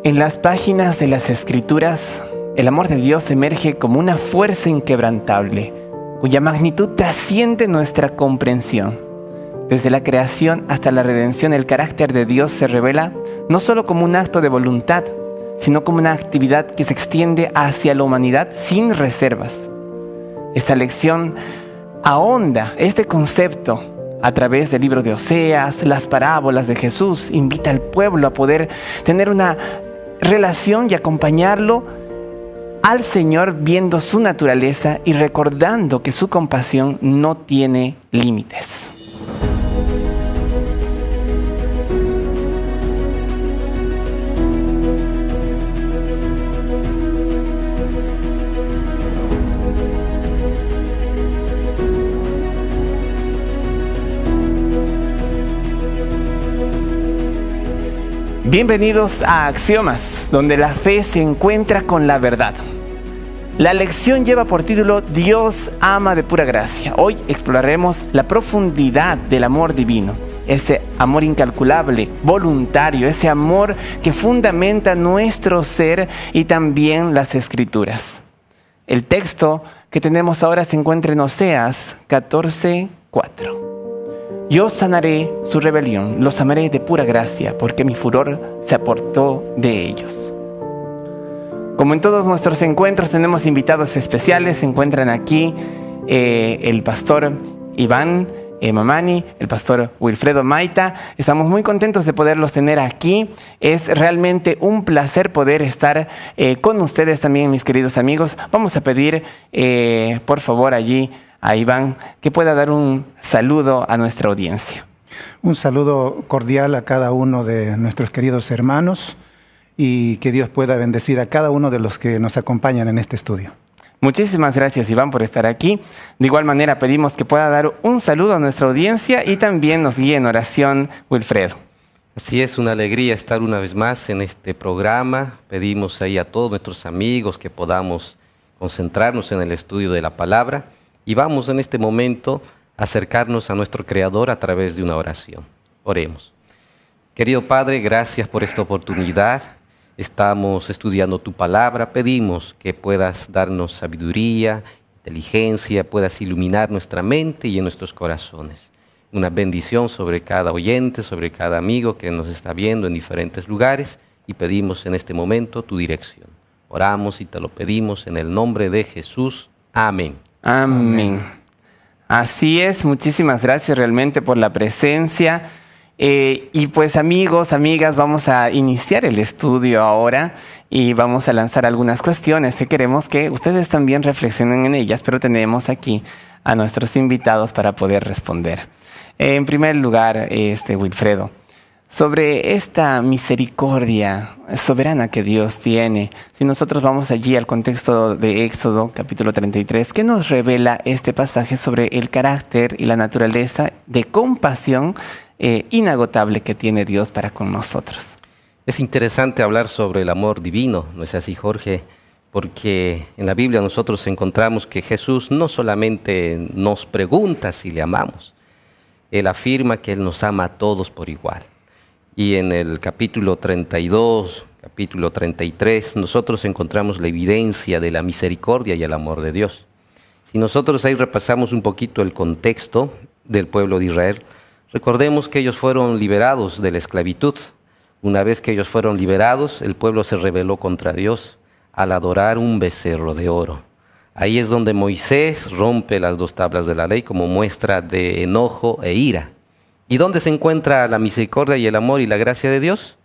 En las páginas de las Escrituras, el amor de Dios emerge como una fuerza inquebrantable, cuya magnitud trasciende nuestra comprensión. Desde la creación hasta la redención, el carácter de Dios se revela no solo como un acto de voluntad, sino como una actividad que se extiende hacia la humanidad sin reservas. Esta lección ahonda este concepto a través del libro de Oseas, las parábolas de Jesús, invita al pueblo a poder tener una relación y acompañarlo al Señor viendo su naturaleza y recordando que su compasión no tiene límites. Bienvenidos a Axiomas, donde la fe se encuentra con la verdad. La lección lleva por título Dios ama de pura gracia. Hoy exploraremos la profundidad del amor divino, ese amor incalculable, voluntario, ese amor que fundamenta nuestro ser y también las Escrituras. El texto que tenemos ahora se encuentra en Oseas 14:4. Yo sanaré su rebelión, los amaré de pura gracia, porque mi furor se apartó de ellos. Como en todos nuestros encuentros tenemos invitados especiales, se encuentran aquí el pastor Iván Mamani, el pastor Wilfredo Maita. Estamos muy contentos de poderlos tener aquí. Es realmente un placer poder estar con ustedes también, mis queridos amigos. Vamos a pedir, por favor, allí a Iván que pueda dar un saludo a nuestra audiencia. Un saludo cordial a cada uno de nuestros queridos hermanos y que Dios pueda bendecir a cada uno de los que nos acompañan en este estudio. Muchísimas gracias, Iván, por estar aquí. De igual manera pedimos que pueda dar un saludo a nuestra audiencia y también nos guíe en oración Wilfredo. Así es, una alegría estar una vez más en este programa. Pedimos ahí a todos nuestros amigos que podamos concentrarnos en el estudio de la palabra. Y vamos en este momento a acercarnos a nuestro Creador a través de una oración. Oremos. Querido Padre, gracias por esta oportunidad. Estamos estudiando tu palabra. Pedimos que puedas darnos sabiduría, inteligencia, puedas iluminar nuestra mente y en nuestros corazones. Una bendición sobre cada oyente, sobre cada amigo que nos está viendo en diferentes lugares y pedimos en este momento tu dirección. Oramos y te lo pedimos en el nombre de Jesús. Amén. Amén. Así es, muchísimas gracias realmente por la presencia. Y pues amigos, amigas, vamos a iniciar el estudio ahora y vamos a lanzar algunas cuestiones que queremos que ustedes también reflexionen en ellas, pero tenemos aquí a nuestros invitados para poder responder. En primer lugar, Wilfredo, sobre esta misericordia soberana que Dios tiene, si nosotros vamos allí al contexto de Éxodo, capítulo 33, ¿qué nos revela este pasaje sobre el carácter y la naturaleza de compasión inagotable que tiene Dios para con nosotros? Es interesante hablar sobre el amor divino, ¿no es así, Jorge? Porque en la Biblia nosotros encontramos que Jesús no solamente nos pregunta si le amamos, Él afirma que Él nos ama a todos por igual. Y en el capítulo 32, capítulo 33, nosotros encontramos la evidencia de la misericordia y el amor de Dios. Si nosotros ahí repasamos un poquito el contexto del pueblo de Israel, recordemos que ellos fueron liberados de la esclavitud. Una vez que ellos fueron liberados, el pueblo se rebeló contra Dios al adorar un becerro de oro. Ahí es donde Moisés rompe las 2 tablas de la ley como muestra de enojo e ira. ¿Y dónde se encuentra la misericordia y el amor y la gracia de Dios?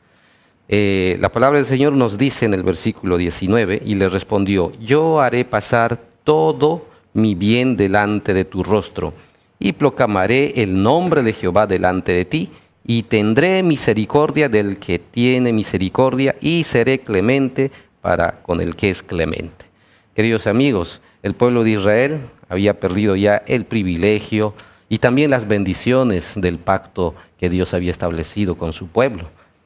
La palabra del Señor nos dice en el versículo 19, y le respondió, yo haré pasar todo mi bien delante de tu rostro, y proclamaré el nombre de Jehová delante de ti, y tendré misericordia del que tiene misericordia, y seré clemente para con el que es clemente. Queridos amigos, el pueblo de Israel había perdido ya el privilegio y también las bendiciones del pacto que Dios había establecido con su pueblo.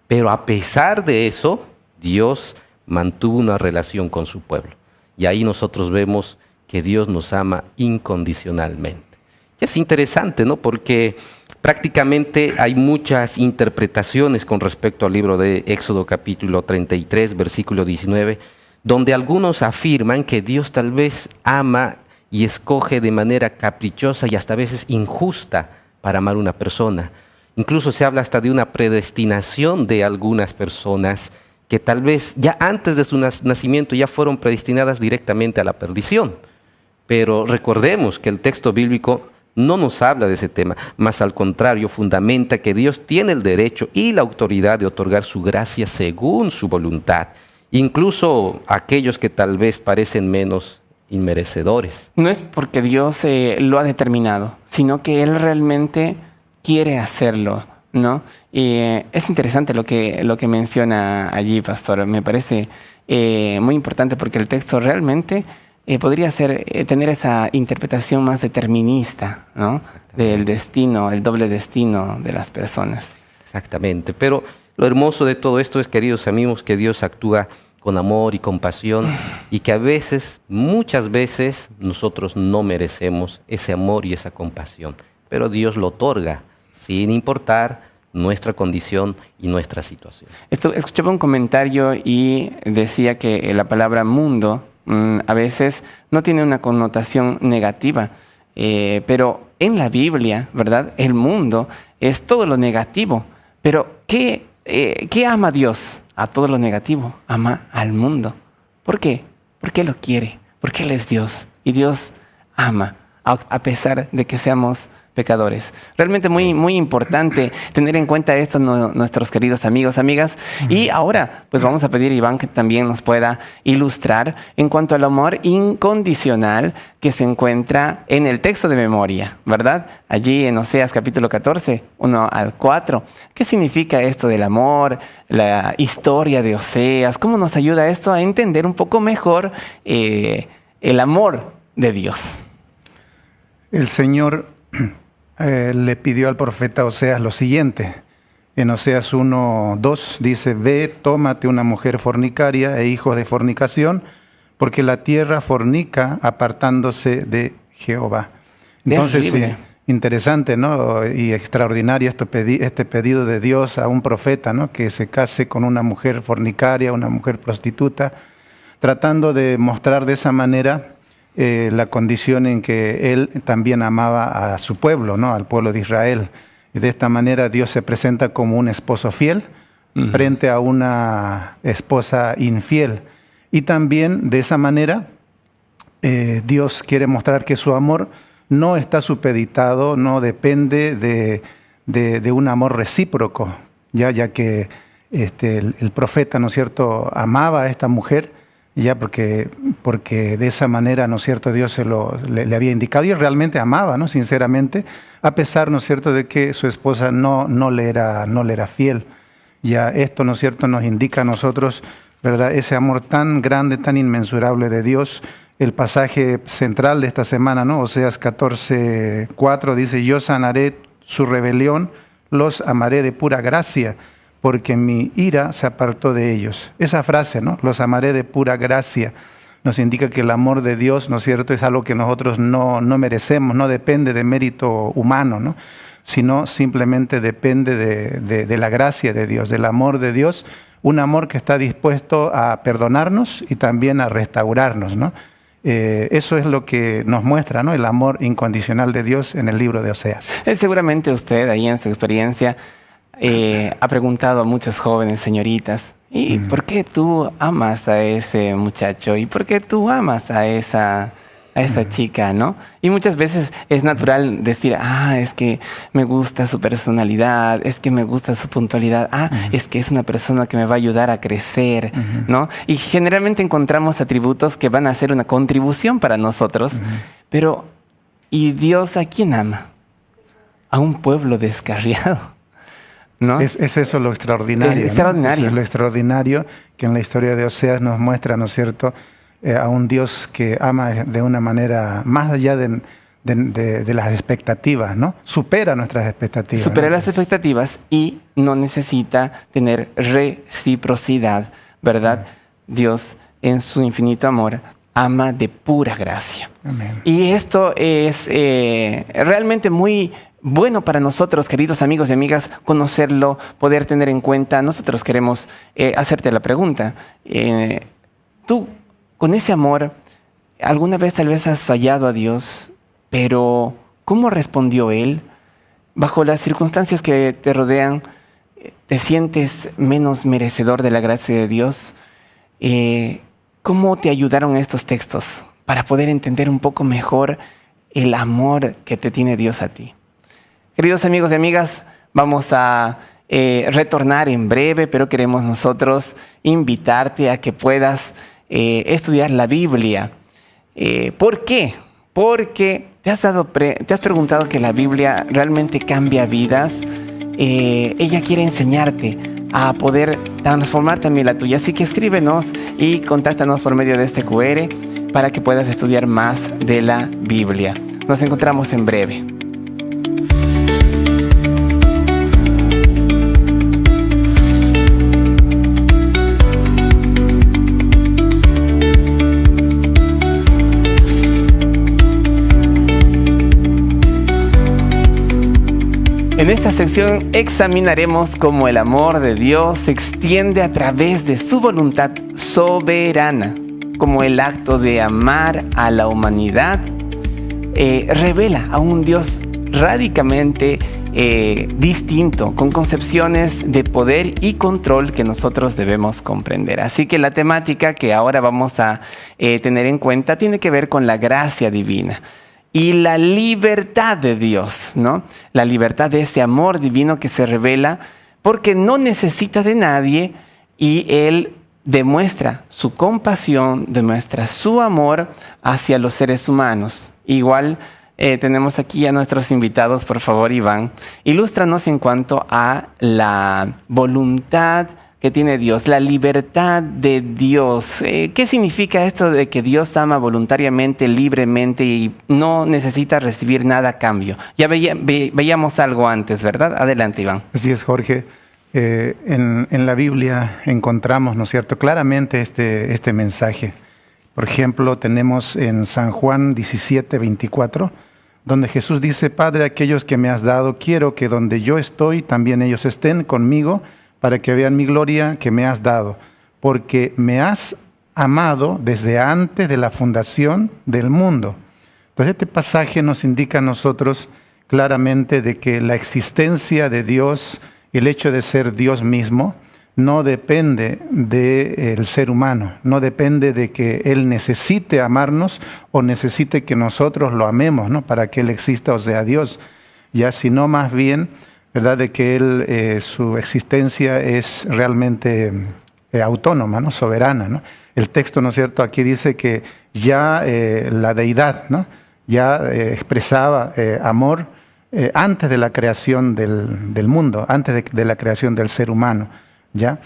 Pero a pesar de eso, Dios mantuvo una relación con su pueblo. Y ahí nosotros vemos que Dios nos ama incondicionalmente. Y es interesante, ¿no? Porque Prácticamente hay muchas interpretaciones con respecto al libro de Éxodo capítulo 33, versículo 19, donde algunos afirman que Dios tal vez ama y escoge de manera caprichosa y hasta a veces injusta para amar a una persona. Incluso se habla hasta de una predestinación de algunas personas que tal vez ya antes de su nacimiento ya fueron predestinadas directamente a la perdición. Pero recordemos que el texto bíblico no nos habla de ese tema, más al contrario, fundamenta que Dios tiene el derecho y la autoridad de otorgar su gracia según su voluntad, incluso a aquellos que tal vez parecen menos inmerecedores. No es porque Dios lo ha determinado, sino que Él realmente quiere hacerlo, ¿no? Es interesante lo que menciona allí, pastor. Me parece muy importante porque el texto realmente podría tener esa interpretación más determinista, ¿no? Del destino, el doble destino de las personas. Exactamente, pero lo hermoso de todo esto es, queridos amigos, que Dios actúa con amor y compasión y que a veces, muchas veces, nosotros no merecemos ese amor y esa compasión, pero Dios lo otorga sin importar nuestra condición y nuestra situación. Escuchaba un comentario y decía que la palabra mundo a veces no tiene una connotación negativa, pero en la Biblia, ¿verdad? El mundo es todo lo negativo. Pero ¿qué ama Dios? A todo lo negativo. Ama al mundo. ¿Por qué? Porque Él lo quiere. Porque Él es Dios. Y Dios ama, a pesar de que seamos pecadores. Realmente muy, muy importante tener en cuenta esto nuestros queridos amigos, amigas. Y ahora, pues vamos a pedir a Iván que también nos pueda ilustrar en cuanto al amor incondicional que se encuentra en el texto de memoria, ¿verdad? Allí en Oseas capítulo 14, 1 al 4. ¿Qué significa esto del amor? La historia de Oseas. ¿Cómo nos ayuda esto a entender un poco mejor el amor de Dios? El Señor le pidió al profeta Oseas lo siguiente. En Oseas 1:2 dice: ve, tómate una mujer fornicaria e hijos de fornicación, porque la tierra fornica apartándose de Jehová. Entonces, sí, interesante, ¿no? Y extraordinario este pedido de Dios a un profeta, ¿no? Que se case con una mujer fornicaria, una mujer prostituta, tratando de mostrar de esa manera la condición en que él también amaba a su pueblo, ¿no? Al pueblo de Israel. Y de esta manera Dios se presenta como un esposo fiel frente a una esposa infiel. Y también de esa manera Dios quiere mostrar que su amor no está supeditado, no depende de un amor recíproco, ya que el profeta, ¿no es cierto?, amaba a esta mujer, ya porque de esa manera, ¿no es cierto?, Dios le había indicado, y él realmente amaba, ¿no?, sinceramente, a pesar, ¿no es cierto?, de que su esposa no le era fiel. Ya esto, ¿no es cierto?, nos indica a nosotros, ¿verdad?, ese amor tan grande, tan inmensurable de Dios. El pasaje central de esta semana, ¿no?, Oseas 14:4 dice: yo sanaré su rebelión, los amaré de pura gracia, porque mi ira se apartó de ellos. Esa frase, ¿no?, los amaré de pura gracia, nos indica que el amor de Dios, ¿no es cierto?, es algo que nosotros no merecemos, no depende de mérito humano, ¿no?, sino simplemente depende de la gracia de Dios, del amor de Dios, un amor que está dispuesto a perdonarnos y también a restaurarnos, ¿no? Eso es lo que nos muestra, ¿no?, el amor incondicional de Dios en el libro de Oseas. Seguramente usted, ahí en su experiencia, ha preguntado a muchos jóvenes, señoritas: ¿y por qué tú amas a ese muchacho? ¿Y por qué tú amas a esa chica, no? Y muchas veces es natural decir: es que me gusta su personalidad, es que me gusta su puntualidad, es que es una persona que me va a ayudar a crecer, ¿no? Y generalmente encontramos atributos que van a hacer una contribución para nosotros, pero ¿y Dios a quién ama? A un pueblo descarriado, ¿no? Es eso lo extraordinario. Es extraordinario. ¿no? Es lo extraordinario que en la historia de Oseas nos muestra, ¿no es cierto?, a un Dios que ama de una manera más allá de las expectativas, ¿no? Supera nuestras expectativas. Supera las expectativas y no necesita tener reciprocidad, ¿verdad? Dios, en su infinito amor, ama de pura gracia. Amén. Y esto es realmente muy bueno para nosotros, queridos amigos y amigas, conocerlo, poder tener en cuenta. Nosotros queremos hacerte la pregunta. Tú, con ese amor, alguna vez tal vez has fallado a Dios, pero ¿cómo respondió Él? Bajo las circunstancias que te rodean, ¿te sientes menos merecedor de la gracia de Dios? ¿Cómo te ayudaron estos textos para poder entender un poco mejor el amor que te tiene Dios a ti? Queridos amigos y amigas, vamos a retornar en breve, pero queremos nosotros invitarte a que puedas estudiar la Biblia. ¿Por qué? Porque te has preguntado que la Biblia realmente cambia vidas. Ella quiere enseñarte a poder transformar también la tuya. Así que escríbenos y contáctanos por medio de este QR para que puedas estudiar más de la Biblia. Nos encontramos en breve. En esta sección examinaremos cómo el amor de Dios se extiende a través de su voluntad soberana, como el acto de amar a la humanidad revela a un Dios radicalmente distinto, con concepciones de poder y control que nosotros debemos comprender. Así que la temática que ahora vamos a tener en cuenta tiene que ver con la gracia divina y la libertad de Dios, ¿no? La libertad de ese amor divino que se revela porque no necesita de nadie y Él demuestra su compasión, demuestra su amor hacia los seres humanos. Igual tenemos aquí a nuestros invitados, por favor, Iván. Ilústranos en cuanto a la voluntad que tiene Dios, la libertad de Dios. ¿Qué significa esto de que Dios ama voluntariamente, libremente y no necesita recibir nada a cambio? Ya veíamos algo antes, ¿verdad? Adelante, Iván. Así es, Jorge. En la Biblia encontramos, ¿no es cierto?, claramente este mensaje. Por ejemplo, tenemos en San Juan 17:24, donde Jesús dice: Padre, aquellos que me has dado, quiero que donde yo estoy, también ellos estén conmigo, para que vean mi gloria que me has dado, porque me has amado desde antes de la fundación del mundo. Entonces este pasaje nos indica a nosotros claramente de que la existencia de Dios, el hecho de ser Dios mismo, no depende del ser humano, no depende de que Él necesite amarnos o necesite que nosotros lo amemos, ¿no?, para que Él exista, o sea, Dios, ya, sino más bien, ¿verdad?, de que Él, su existencia es realmente autónoma, ¿no?, soberana, ¿no? El texto, ¿no es cierto?, aquí dice que ya la deidad, ¿no?, ya expresaba amor antes de la creación del mundo, antes de la creación del ser humano, ¿ya?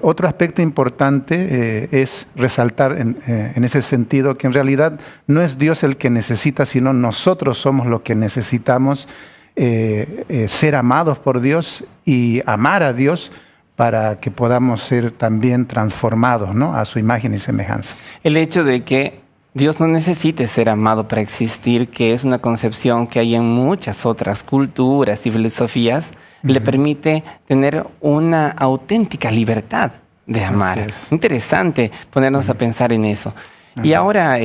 Otro aspecto importante es resaltar en ese sentido que en realidad no es Dios el que necesita, sino nosotros somos los que necesitamos ser amados por Dios y amar a Dios para que podamos ser también transformados, ¿no?, a su imagen y semejanza. El hecho de que Dios no necesite ser amado para existir, que es una concepción que hay en muchas otras culturas y filosofías, le permite tener una auténtica libertad de amar. Interesante ponernos a pensar en eso. Y ahora,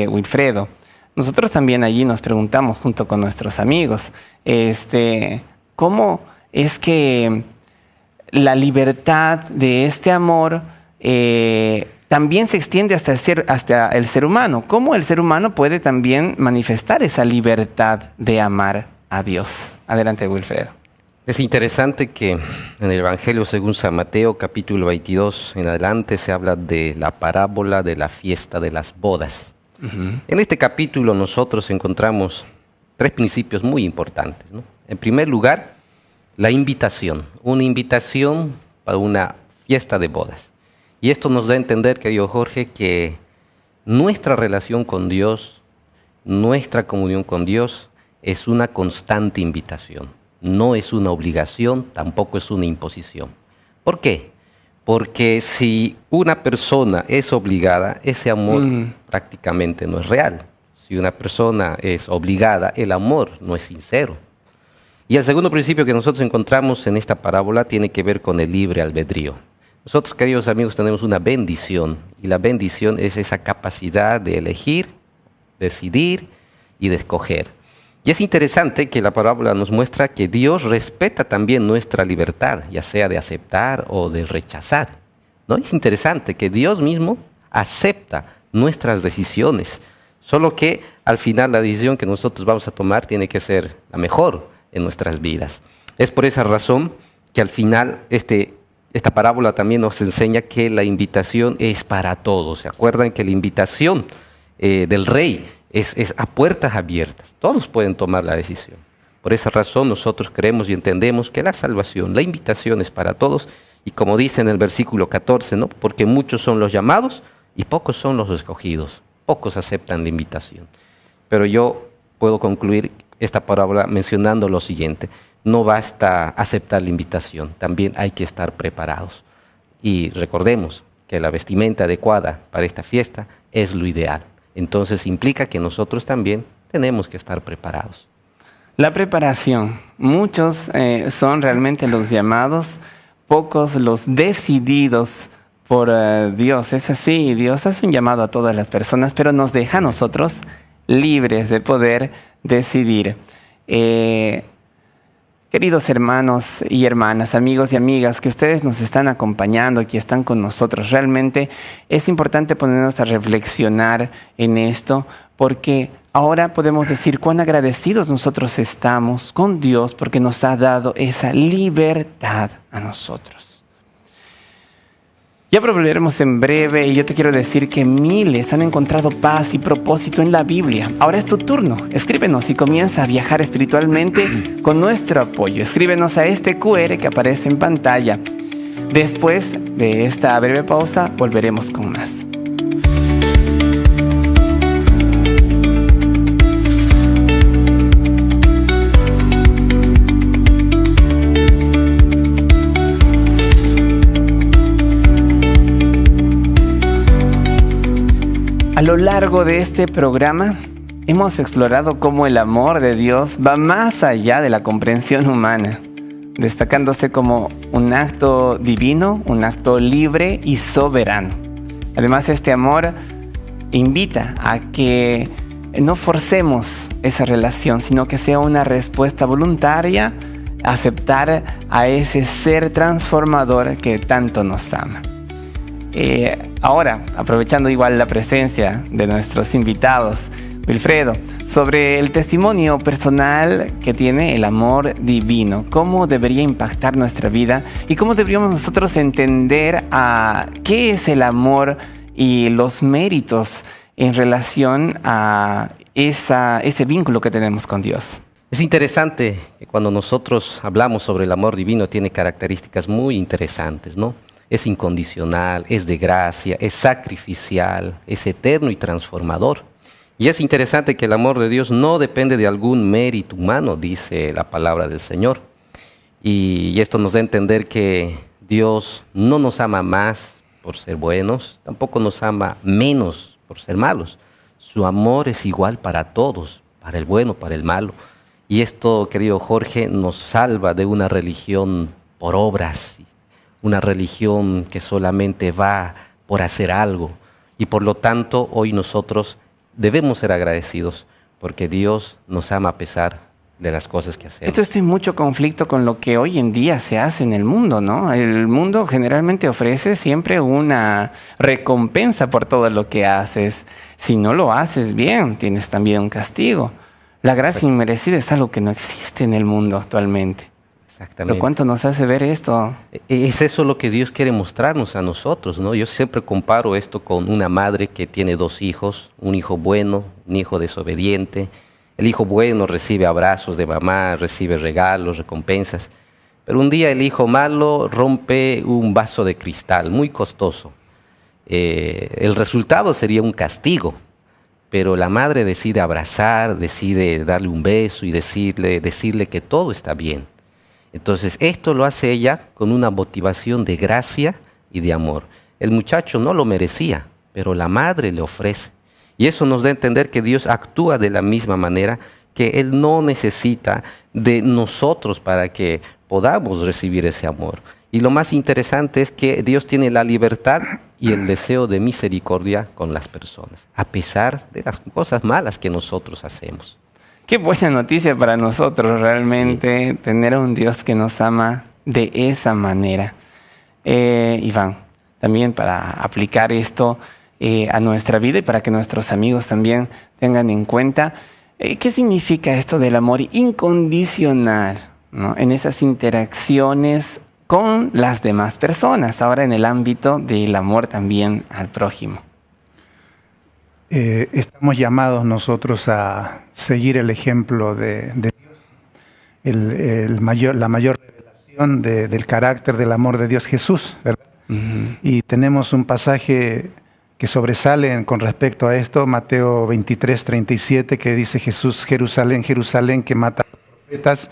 Wilfredo, nosotros también allí nos preguntamos junto con nuestros amigos, ¿cómo es que la libertad de este amor también se extiende hasta el ser humano? ¿Cómo el ser humano puede también manifestar esa libertad de amar a Dios? Adelante, Wilfredo. Es interesante que en el Evangelio según San Mateo, capítulo 22, en adelante se habla de la parábola de la fiesta de las bodas. En este capítulo nosotros encontramos tres principios muy importantes, ¿no? En primer lugar, la invitación, una invitación para una fiesta de bodas. Y esto nos da a entender, querido Jorge, que nuestra relación con Dios, nuestra comunión con Dios, es una constante invitación. No es una obligación, tampoco es una imposición. ¿Por qué? Porque si una persona es obligada, ese amor prácticamente no es real. Si una persona es obligada, el amor no es sincero. Y el segundo principio que nosotros encontramos en esta parábola tiene que ver con el libre albedrío. Nosotros, queridos amigos, tenemos una bendición, y la bendición es esa capacidad de elegir, decidir y de escoger. Y es interesante que la parábola nos muestra que Dios respeta también nuestra libertad, ya sea de aceptar o de rechazar, ¿no? Es interesante que Dios mismo acepta nuestras decisiones, solo que al final la decisión que nosotros vamos a tomar tiene que ser la mejor en nuestras vidas. Es por esa razón que al final esta parábola también nos enseña que la invitación es para todos. ¿Se acuerdan que la invitación del rey es a puertas abiertas? Todos pueden tomar la decisión. Por esa razón nosotros creemos y entendemos que la salvación, la invitación es para todos. Y como dice en el versículo 14, ¿no? Porque muchos son los llamados y pocos son los escogidos. Pocos aceptan la invitación. Pero yo puedo concluir esta parábola mencionando lo siguiente: no basta aceptar la invitación, también hay que estar preparados. Y recordemos que la vestimenta adecuada para esta fiesta es lo ideal. Entonces implica que nosotros también tenemos que estar preparados. La preparación. Muchos son realmente los llamados, pocos los decididos por Dios. Es así, Dios hace un llamado a todas las personas, pero nos deja a nosotros libres de poder decidir. Queridos hermanos y hermanas, amigos y amigas, que ustedes nos están acompañando, que están con nosotros, realmente es importante ponernos a reflexionar en esto, porque ahora podemos decir cuán agradecidos nosotros estamos con Dios porque nos ha dado esa libertad a nosotros. Ya volveremos en breve, y yo te quiero decir que miles han encontrado paz y propósito en la Biblia. Ahora es tu turno. Escríbenos y comienza a viajar espiritualmente con nuestro apoyo. Escríbenos a este QR que aparece en pantalla. Después de esta breve pausa, volveremos con más. A lo largo de este programa hemos explorado cómo el amor de Dios va más allá de la comprensión humana, destacándose como un acto divino, un acto libre y soberano. Además, este amor invita a que no forcemos esa relación, sino que sea una respuesta voluntaria a aceptar a ese ser transformador que tanto nos ama. Ahora, aprovechando igual la presencia de nuestros invitados, Wilfredo, sobre el testimonio personal que tiene el amor divino, cómo debería impactar nuestra vida y cómo deberíamos nosotros entender qué es el amor y los méritos en relación a ese vínculo que tenemos con Dios. Es interesante que cuando nosotros hablamos sobre el amor divino tiene características muy interesantes, ¿no? Es incondicional, es de gracia, es sacrificial, es eterno y transformador. Y es interesante que el amor de Dios no depende de algún mérito humano, dice la palabra del Señor. Y esto nos da a entender que Dios no nos ama más por ser buenos, tampoco nos ama menos por ser malos. Su amor es igual para todos, para el bueno, para el malo. Y esto, querido Jorge, nos salva de una religión por obras, una religión que solamente va por hacer algo. Y por lo tanto, hoy nosotros debemos ser agradecidos porque Dios nos ama a pesar de las cosas que hacemos. Esto está en mucho conflicto con lo que hoy en día se hace en el mundo, ¿no? El mundo generalmente ofrece siempre una recompensa por todo lo que haces. Si no lo haces bien, tienes también un castigo. La gracia inmerecida es algo que no existe en el mundo actualmente. Exactamente. ¿Pero cuánto nos hace ver esto? Es eso lo que Dios quiere mostrarnos a nosotros, ¿no? Yo siempre comparo esto con una madre que tiene 2 hijos, un hijo bueno, un hijo desobediente. El hijo bueno recibe abrazos de mamá, recibe regalos, recompensas. Pero un día el hijo malo rompe un vaso de cristal muy costoso. El resultado sería un castigo, pero la madre decide abrazar, decide darle un beso y decirle que todo está bien. Entonces, esto lo hace ella con una motivación de gracia y de amor. El muchacho no lo merecía, pero la madre le ofrece. Y eso nos da a entender que Dios actúa de la misma manera que Él no necesita de nosotros para que podamos recibir ese amor. Y lo más interesante es que Dios tiene la libertad y el deseo de misericordia con las personas, a pesar de las cosas malas que nosotros hacemos. Qué buena noticia para nosotros realmente tener a un Dios que nos ama de esa manera. Iván, también para aplicar esto a nuestra vida y para que nuestros amigos también tengan en cuenta, ¿qué significa esto del amor incondicional, ¿no? En esas interacciones con las demás personas, ahora en el ámbito del amor también al prójimo? Estamos llamados nosotros a seguir el ejemplo de Dios, la mayor revelación del carácter del amor de Dios, Jesús, ¿verdad? Uh-huh. Y tenemos un pasaje que sobresale con respecto a esto, Mateo 23:37, que dice: Jesús, Jerusalén, Jerusalén, que mata a los profetas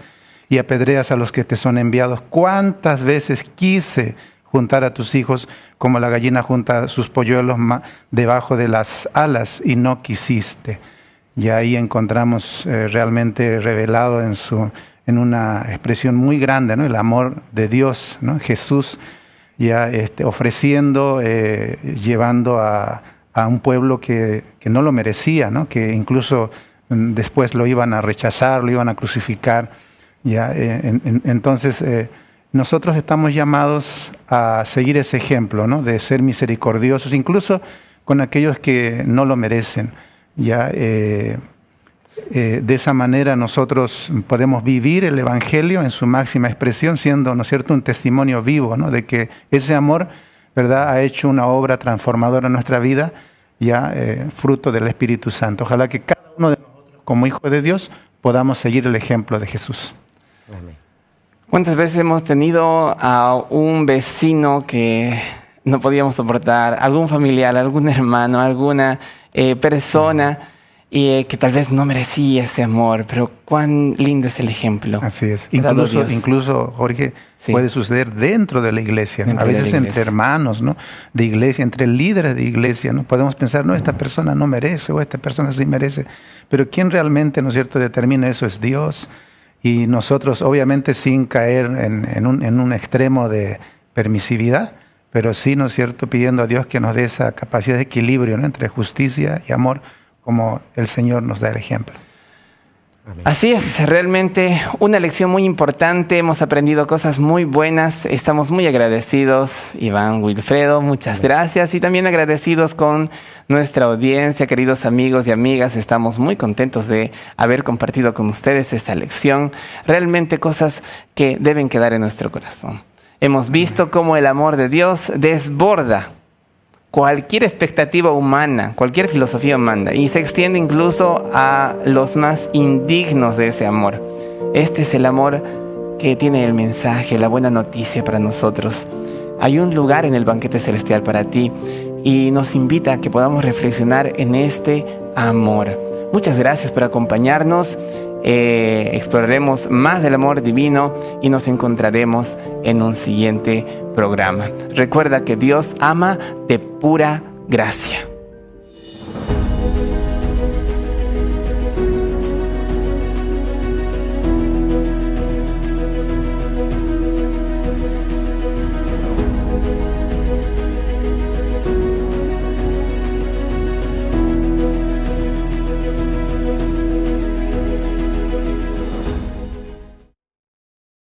y apedreas a los que te son enviados. ¿Cuántas veces quise juntar a tus hijos como la gallina junta sus polluelos debajo de las alas y no quisiste? Y ahí encontramos realmente revelado en una expresión muy grande, ¿no? El amor de Dios, ¿no? Jesús ya ofreciendo, llevando a un pueblo que no lo merecía, ¿no? Que incluso después lo iban a rechazar, lo iban a crucificar. Ya, entonces nosotros estamos llamados a seguir ese ejemplo, ¿no? De ser misericordiosos, incluso con aquellos que no lo merecen. Ya, de esa manera nosotros podemos vivir el Evangelio en su máxima expresión, siendo, ¿no es cierto?, un testimonio vivo, ¿no? De que ese amor, ¿verdad?, ha hecho una obra transformadora en nuestra vida, ya fruto del Espíritu Santo. Ojalá que cada uno de nosotros, como hijos de Dios, podamos seguir el ejemplo de Jesús. Amén. ¿Cuántas veces hemos tenido a un vecino que no podíamos soportar, algún familiar, algún hermano, alguna persona que tal vez no merecía ese amor, pero cuán lindo es el ejemplo? Así es. Incluso, Jorge, sí, puede suceder dentro de la iglesia, ¿no? A veces entre hermanos, ¿no?, de iglesia, entre líderes de iglesia, ¿no? Podemos pensar, no, esta persona no merece, o esta persona sí merece, pero ¿quién realmente, ¿no es cierto?, determina eso? Es Dios. Y nosotros, obviamente, sin caer en un extremo de permisividad, pero sí, ¿no es cierto?, pidiendo a Dios que nos dé esa capacidad de equilibrio, ¿no?, entre justicia y amor, como el Señor nos da el ejemplo. Amén. Así es, realmente una lección muy importante, hemos aprendido cosas muy buenas, estamos muy agradecidos, Iván, Wilfredo, muchas gracias, y también agradecidos con nuestra audiencia, queridos amigos y amigas, estamos muy contentos de haber compartido con ustedes esta lección, realmente cosas que deben quedar en nuestro corazón. Hemos visto cómo el amor de Dios desborda cualquier expectativa humana, cualquier filosofía humana, y se extiende incluso a los más indignos de ese amor. Este es el amor que tiene el mensaje, la buena noticia para nosotros. Hay un lugar en el banquete celestial para ti y nos invita a que podamos reflexionar en este amor. Muchas gracias por acompañarnos. Exploraremos más del amor divino y nos encontraremos en un siguiente programa. Recuerda que Dios ama de pura gracia.